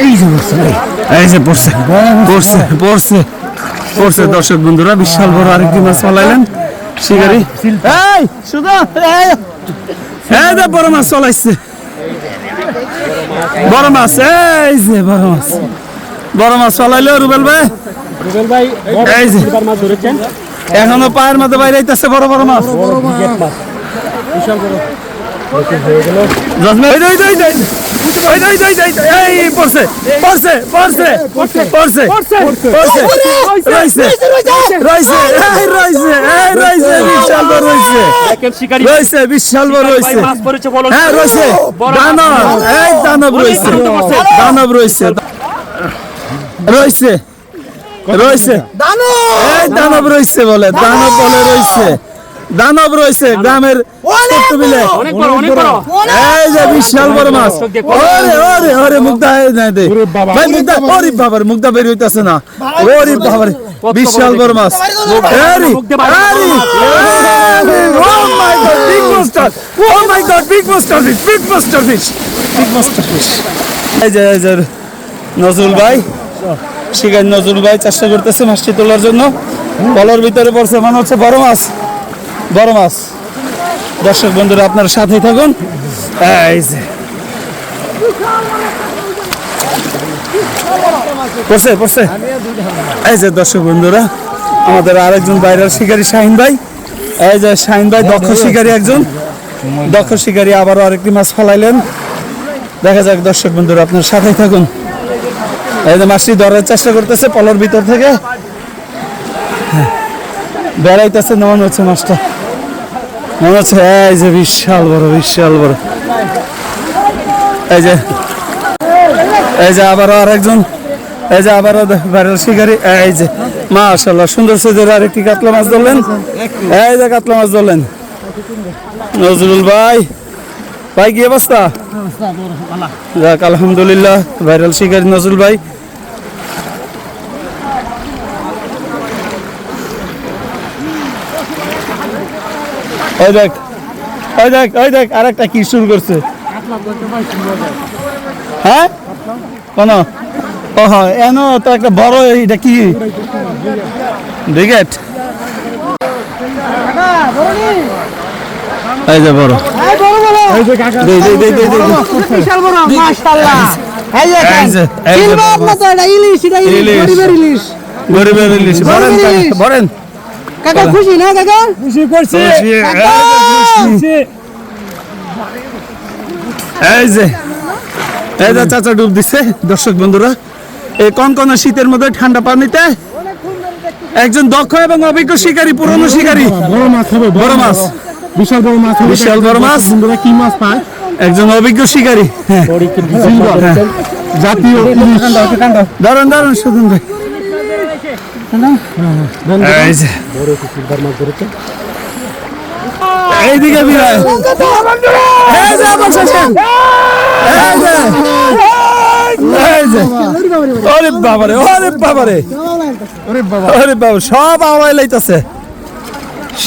এই যে পড়ছে পড়ছে পড়ছে পড়ছে দর্শক বন্ধুরা, বিশাল বড় আরেকটি মাছ চলাইলেন শিকারি। এই শুধু এই যে বড় মাছ চলাইছে, বড় মাছ, এই যে বড় মাছ, বড় মাছ চলাইলো রুবেল ভাই। এই যে এখনো পায়ের মধ্যে বাইরে আইতেছে বড় বড় মাছ, বিশাল বড়। পড়ছে পড়ছে পড়ছে পড়ছে পড়ছে রয়েছে রয়েছে রয়েছে বিশাল বড় রয়েছে, রয়েছে বিশাল বড় রয়েছে। হ্যাঁ রয়েছে দানব, এই দানব রয়েছে, দানব রয়েছে, রয়েছে রয়েছে এই দানব রয়েছে বলে, দানব বলে রয়েছে, দানব রয়েছে গ্রামের এই যে বিশাল বড় মাছ। ওরে ওরে ওরে মুগ্ধা ভাই, মুগ্ধা ওরে বাবার মুগ্ধা বের হইতাছে না, ওরে বাবার বিশাল বড় মাছ। নজরুল ভাই, শিকারী নজরুল ভাই চেষ্টা করতেছে মাছটি তোলার জন্য, বলার ভিতরে পড়ছে মনে হচ্ছে বড় মাছ, বড় মাছ। দর্শক বন্ধুরা আপনার সাথেই থাকুন। এই যে পড়ছে পড়ছে, এই যে দর্শক বন্ধুরা আমাদের আরেকজন বাইরের শিকারী শাহিন ভাই, এই যে শাহিন ভাই দক্ষ শিকারী, একজন দক্ষ শিকারী, আবারও আরেকটি মাছ ফলাইলেন। দেখা যাক দর্শক বন্ধুরা আপনার সাথেই থাকুন। এই যে মাছটি ধরার চেষ্টা করতেছে পলর ভিতর থেকে, বেড়াইতেছে মনে হচ্ছে মাছটা, মনে হচ্ছে এই যে বিশাল বড়, বিশাল বড়। এই যে আবারও আরেকজন, এই যে আবারও ভাইরাল শিকারী, এই যে মাশাআল্লাহ সুন্দর সাইজের আরেকটি কাতলা মাছ ধরলেন, এই যে কাতলা মাছ ধরলেন নজরুল ভাই। ভাই কি অবস্থা? যাক আলহামদুলিল্লাহ, ভাইরাল শিকারী নজরুল ভাই। ওই দেখ ওই দেখ ওই দেখ আরেকটা কি শুরু করছে, হ্যাঁ কোন ও হ্যাঁ এনো তো একটা বড়, এটা কি ব্রিগেড, এই যে বড়, গরিবের ইলিশ। বলেন কাকা খুশি না? কাকা খুশি করছে, এই যে এই যে চাচা ডুব দিচ্ছে। দর্শক বন্ধুরা এই কনকনে শীতের মধ্যে ঠান্ডা পানিতে একজন দক্ষ এবং অভিজ্ঞ শিকারী, পুরনো শিকারী, বড় মাছ হবে, বড় মাছ, বিশাল বড় মাছ, বিশাল বড় মাছ। কি মাছ পায়? একজন অভিজ্ঞ শিকারী, জাতীয় দারুন দারুন সুদন ভাই। এইদিকে বিরায়, ওরে বাবারে, ওরে বাবারে, ওরে বাবা সব আওয়াই লাইতাছে।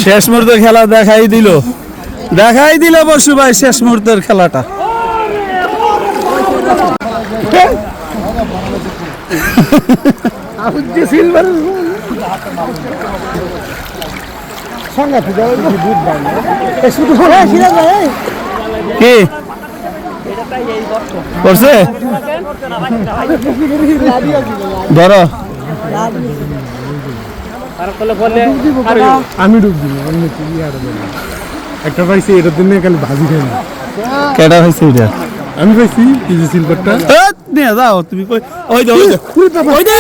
শেষ মুহূর্তের খেলা দেখাই দিল, দেখাই দিল বসু ভাই শেষ মুহূর্তের খেলাটা। কি করছে ধরো, আমি ডুব দিব একটা পাইছি, এটার জন্য খালি ভাজি খাই না। কেডা হয়েছে এটা? আমি পাইছি এই যে সিলভারটা নিয়ে যাও তুমি, ওই দে ওই দে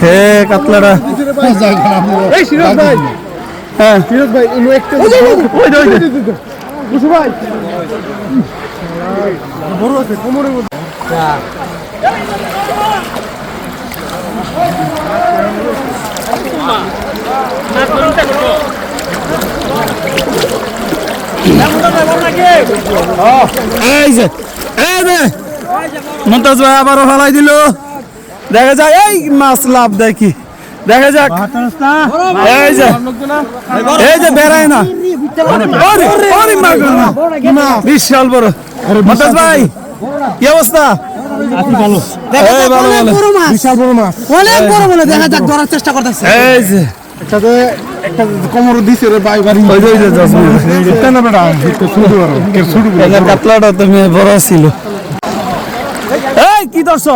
হে কাতলাটা। এই সিরাজ ভাই, হ্যাঁ সিরাজ ভাই ইনো একটা ওই দে বুঝু ভাই বড় আছে কোমরের মধ্যে। মন্তাজ ভাই আবারও ফালাই দিল, দেখা যায় এই মাছ লাভ দেখি দেখা যাক এই যে বেড়ায় না ওরে, ওরে মা গো মা। বিশাল বড় মতাজ ভাই কি অবস্থা? এই ভালো ভালো। বিশাল বড় মাছ। অনেক বড় বলে দেখা যাক ধরার চেষ্টা করতেছে। এই যে একসাথে একটা কোমর দিছে রে ভাই বাড়ি। ওই যে ওই যে জসমিন। এটা না বেটা, এটা ছোট বড়, কে ছোট বড়। এদের কাতলাটা তো মেয়ে বড় ছিল। এই কি ধরছ?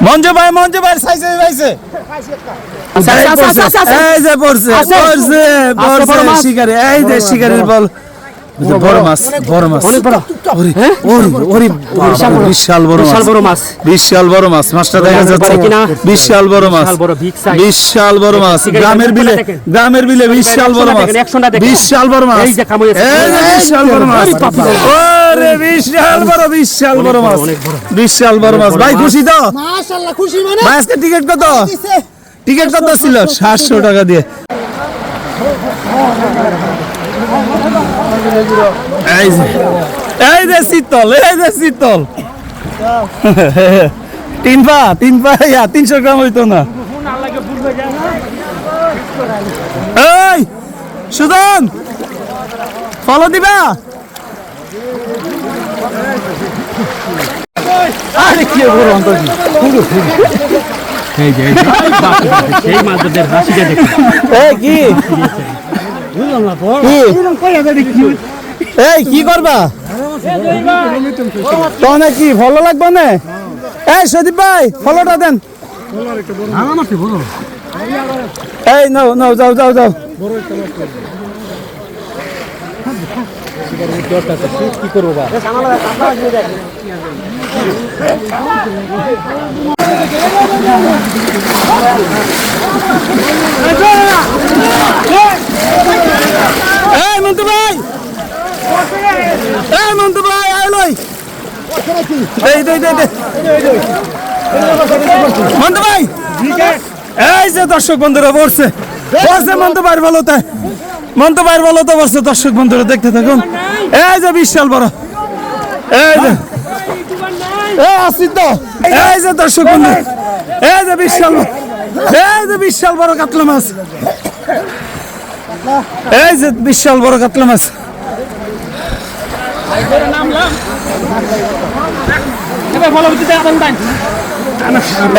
মঞ্জু ভাই সাইজে পাইছে। এই যে পড়ছে শিকারি, এই যে শিকারির বল। বড় মাছ, বড় মাছ, বিশাল বড় মাছ, বিশাল বড় মাছ। মাছটা দেখা যাচ্ছে বিশাল বড় মাছ, বিশাল বড় মাছ। গ্রামের বিলে বিশাল বড় মাছ, বিশাল বড় মাছ, এই যে বিশাল বড় মাছ। ওরে বিশাল বড় মাছ, বিশাল বড় মাছ। ভাই খুশি তো? মাশাআল্লাহ খুশি মানে ভাই আজকে টিকিট কত? টিকিট কত ছিল? 700 টাকা দিয়ে। এই যে শীতল, এই যে শীতল। 300 গ্রাম হইতো না। এই সুদন ফলো দিবা? আরে কি বড় অন্তর কি? এই যে সেই মাছদের হাসিটা দেখো। এই কি? এই কি করবা? তোনে কি ভালো লাগবে না? এই সদীপ ভাই ফলোটা দেন। এই নাও নাও, যাও যাও যাও। কি করবো বা? এই মন্টু ভাই, এই মন্টু ভাই আইলই। এই দে দে দে মন্টু ভাই। এই যে দর্শক বন্ধুরা বলছে মন্টু ভাইয়ের বলতে, মন্টু ভাইয়ের বলতে বলছে। দর্শক বন্ধুরা দেখতে থাকুন। এই যে বিশাল বড়, এই যে আসি তো। এই যে দর্শক বন্ধু, এই যে বিশাল, এই যে বিশাল বড় কাতলা মাছ, এই যে বিশাল বড় কাতলা মাছ।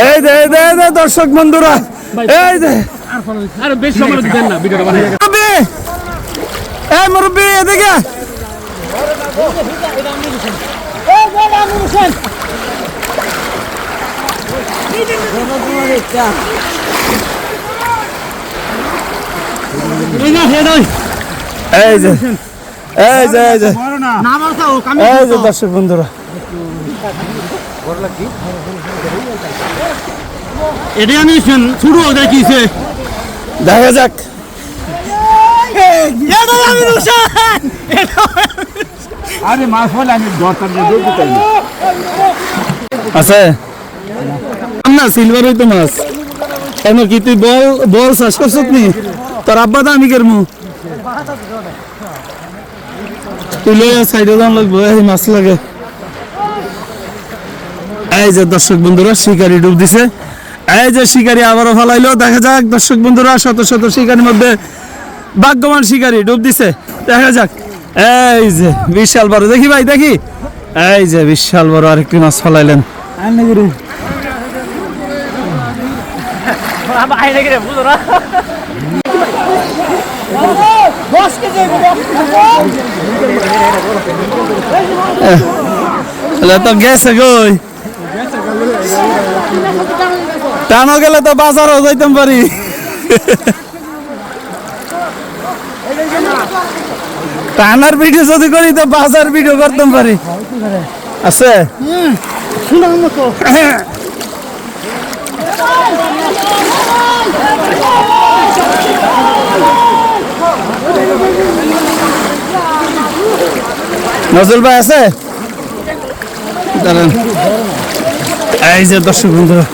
এই যে দর্শক বন্ধুরা, এই যে মুরব্বী এদিকে। এই যে দর্শক বন্ধুরা, এটা আমি শুরু দেখিছে, দেখা যাক। আরে মাছ হলে আমি আছে না সিলভার হইতো মাছ। কেন কি তুই বল চাষ করছ নি? তোর আব্বা তো আমি কেরমু তুই লই সাইডে যান লাগবো। এই মাছ লাগে। এই যে দর্শক বন্ধুরা শিকারি ডুব দিছে। এই যে শিকারি আবারও ফালাইলো। দেখা যাক দর্শক বন্ধুরা, শত শত শিকারির মধ্যে ভাগ্যবান শিকারি ডুব দিছে। দেখা যাক। এই যে বিশাল বড়, দেখি ভাই দেখি। এই যে বিশাল বড় আরেকটি মাছ ফালাইলেন। তো গেছে গই, টানো গেলে তো বাজারও যাইতাম পারি। টানার ভিডিও যদি করি তো বাজার ভিডিও করতাম পারি। আছে নজরুল ভাই আছে? এই যে দর্শক বন্ধুরা,